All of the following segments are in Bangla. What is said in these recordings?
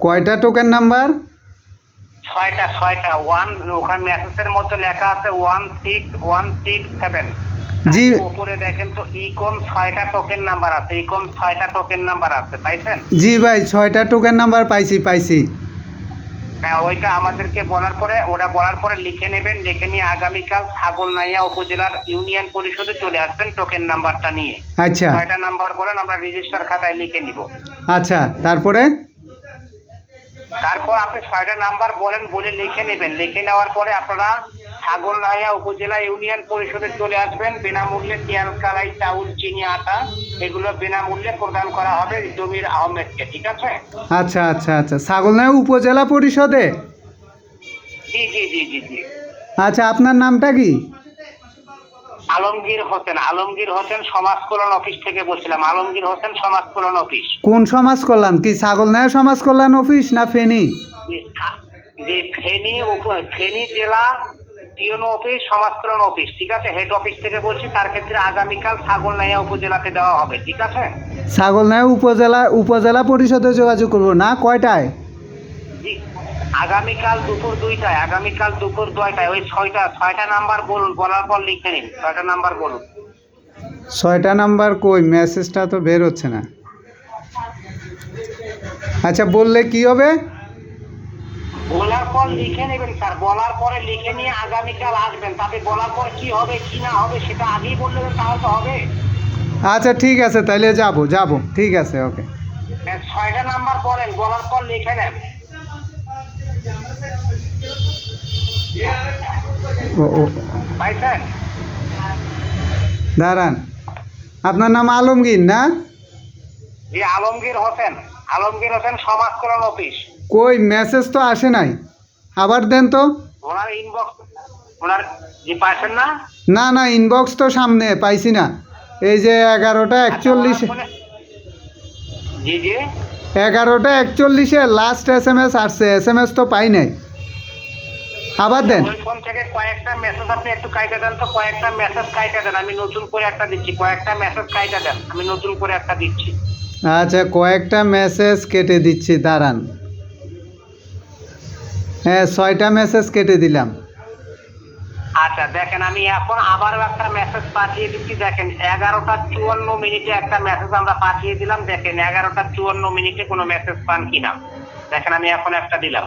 কয়টা টোকেন নাম্বার? 6টা ওয়ান, ওখানে মেসেজের মধ্যে লেখা আছে 16167। জি উপরে দেখেন তো ইকন 6টা টোকেন নাম্বার আছে, ইকন 6টা টোকেন নাম্বার আছে, পাইছেন? জি ভাই, 6টা টোকেন নাম্বার পাইছি। হ্যাঁ, ওইটা আমাদেরকে বলার পরে লিখে নেবেন। লিখে নিয়ে আগামীকাল ছাগলনাইয়া উপজেলার ইউনিয়ন পরিষদে চলে আসবেন টোকেন নাম্বারটা নিয়ে। আচ্ছা 6টা নাম্বার বলেন, আমরা রেজিস্টার খাতায় লিখে নিব। আচ্ছা, তারপর আপনি 6টা নাম্বার বলে লিখে নেবেন। লিখে নেওয়ার পরে আপনারা ছাগলনাইয়া উপজেলা ইউনিয়ন পরিষদে চলে আসবেন। বিনামূল্যে তেল, কালাই, চাউল, চিনি, আটা এগুলো বিনামূল্যে প্রদান করা হবে জমির আহমেদকে, ঠিক আছে? আচ্ছা, ছাগলনাইয়া উপজেলা পরিষদে? জি জি জি জি জি। আচ্ছা, আপনার নামটা কি? আলমগীর হোসেন সমাজ কল্যাণ অফিস থেকে বলছিলাম। আলমগীর হোসেন সমাজ কল্যাণ অফিস। কোন সমাজ কল্যাণ? কি ছাগলনাইয়া সমাজ কল্যাণ অফিস না ফেনী? জি, ফেনী জেলা টিওনো অফিস, সমাজ কল্যাণ অফিস, ঠিক আছে? হেড অফিস থেকে বলছি। তার ক্ষেত্রে আগামীকাল ছাগলনাইয়া উপজেলাতে দেওয়া হবে, ঠিক আছে? ছাগলনাইয়া উপজেলা পরিষদে যোগাযোগ করবো না? কয়টায়? জি, আগামীকাল দুপুর 2টায়। ওই 6টা নাম্বার বলুন, বলার পর লিখে নিন। 6টা নাম্বার বলুন। 6টা নাম্বার কই? মেসেজটা তো বের হচ্ছে না। আচ্ছা, বললে কি হবে? বলার পর লিখে নেবেন স্যার। বলার পরে লিখে নিয়ে আগামীকাল আসবেন। তাতে বলার পর কি হবে কি না হবে সেটা আগেই বললে তাহলে তো হবে। আচ্ছা, ঠিক আছে, তাহলে যাব। ঠিক আছে, ওকে। 6টা নাম্বার বলেন, বলার পর লিখে নেন। ও পাইছেন? দাঁড়ান, আপনার নাম আলমগীর না? জি, আলমগীর হোসেন সমাজ কল্যাণ অফিস। কই মেসেজ তো আসে নাই, আবার দেন তো। ওনার ইনবক্স জি পাইছেন না? না, ইনবক্স তো সামনে পাইছি না। এই যে 11টা 41। জি জি, 11টা 41 লাস্ট SMS আসছে, SMS তো পাই নাই। আবার দেন। ওই ফোন থেকে কয়েকটা মেসেজ আপনি একটু কাইটা দেন তো। কয়েকটা মেসেজ কাইটা দেন, আমি নতুন করে একটা দিচ্ছি। কয়েকটা মেসেজ কাইটা দেন, আমি নতুন করে একটা দিচ্ছি। আচ্ছা, কয়েকটা মেসেজ কেটে দিচ্ছি, দাঁড়ান। হ্যাঁ, 6টা মেসেজ কেটে দিলাম। আচ্ছা দেখেন, আমি এখন আবারও একটা মেসেজ পাঠিয়ে দিচ্ছি। দেখেন 11টা 54 একটা মেসেজ আমরা পাঠিয়ে দিলাম। দেখেন 11টা 54 কোনো মেসেজ পান কিনা। দেখেন আমি এখন একটা দিলাম।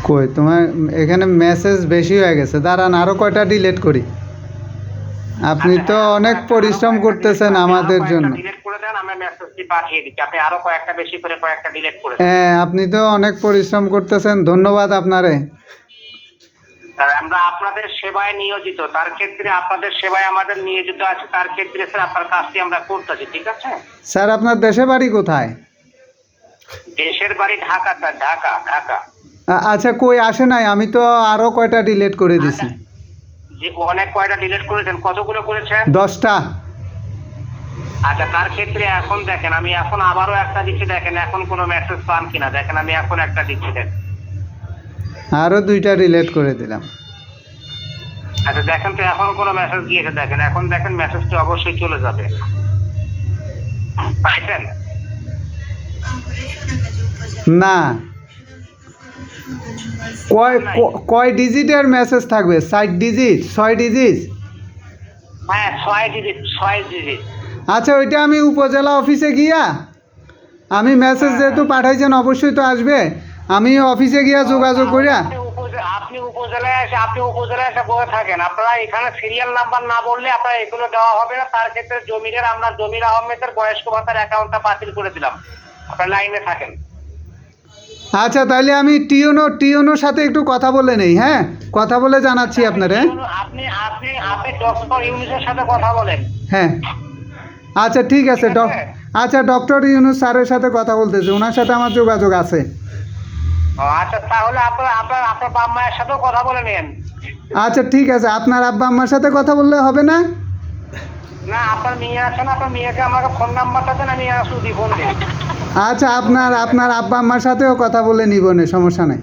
কই তোমার এখানে মেসেজ বেশি হয়ে গেছে, দাঁড়ান আরো কয়টা ডিলিট করি। আপনি তো অনেক পরিশ্রম করতেছেন আমাদের জন্য। ডিলিট করে দেন, আমি মেসেজটি পাঠিয়ে দিচ্ছি। আপনি আরো কয়েকটা বেশি করে কয়েকটা ডিলিট করে দেন। হ্যাঁ, আপনি তো অনেক পরিশ্রম করতেছেন, ধন্যবাদ আপনারে। আমরা আপনাদের সেবায় নিয়োজিত, তার ক্ষেত্রে আপনাদের সেবায় আমাদের নিয়োজিত আছে। তার ক্ষেত্রে স্যার আপনার কাজটি আমরা করতেছি, ঠিক আছে? স্যার, আপনার দেশে বাড়ি কোথায়? দেশের বাড়ি ঢাকা স্যার, ঢাকা। আচ্ছা, কই আসে নাই? আমি তো আরো কয়টা ডিলিট করে দিছি। যে অনেক কয়টা ডিলিট করেছেন? কতগুলো করেছেন? 10টা। আচ্ছা, তার ক্ষেত্রে এখন দেখেন, আমি এখন আবারও একটা দিচ্ছি। দেখেন এখন কোনো মেসেজ পান কিনা। দেখেন আমি এখন একটা দিচ্ছি। দেখেন আরো 2টা ডিলিট করে দিলাম। আচ্ছা, দেখেন তো এখন কোনো মেসেজ গিয়েছে। দেখেন এখন দেখেন মেসেজটি অবশ্যই চলে যাবে। পাইছেন? না। কয় ডিজিটের মেসেজ থাকবে? 60 ডিজিট? 6 ডিজিট? হ্যাঁ, 6 ডিজিট। আচ্ছা, ওইটা আমি উপজেলা অফিসে গিয়া, আমি মেসেজ যেহেতু পাঠাইছেন অবশ্যই তো আসবে, আমি অফিসে গিয়া যোগাযোগ করিয়া। আপনি উপজেলায় এসে বসে থাকেন। আপনারা এখানে সিরিয়াল নাম্বার না বললে আপনারা এগুলো দেওয়া হবে না। তার ক্ষেত্রে আমরা জমির আহমেদের বয়স্ক ভাতার অ্যাকাউন্টটা বাতিল করে দিলাম। আপনারা লাইনে থাকেন। আচ্ছা, তাহলে আমি টিওনোর সাথে একটু কথা বলে নেই। হ্যাঁ, কথা বলে জানাচ্ছি আপনারে। আপনি ডক্টর ইউনুসের সাথে কথা বলেন। হ্যাঁ, আচ্ছা, ঠিক আছে। আচ্ছা, ডক্টর ইউনুস স্যারের সাথে কথা বলতেছে, ওনার সাথে আমার যোগাযোগ আছে। আচ্ছা, তাহলে আপনার বাপ মায়ের সাথেও কথা বলে নেন। আচ্ছা, ঠিক আছে। আপনার আব্বা আম্মার সাথে কথা বললে হবে না? না, আপনার মেয়ে আছে না, আপনার মেয়েকে আমাকে ফোন নাম্বারটা দেন, আমি শুধু ফোন দিই। আচ্ছা, আপনার আব্বা আম্মার সাথেও কথা বলে নিব, সমস্যা নাই।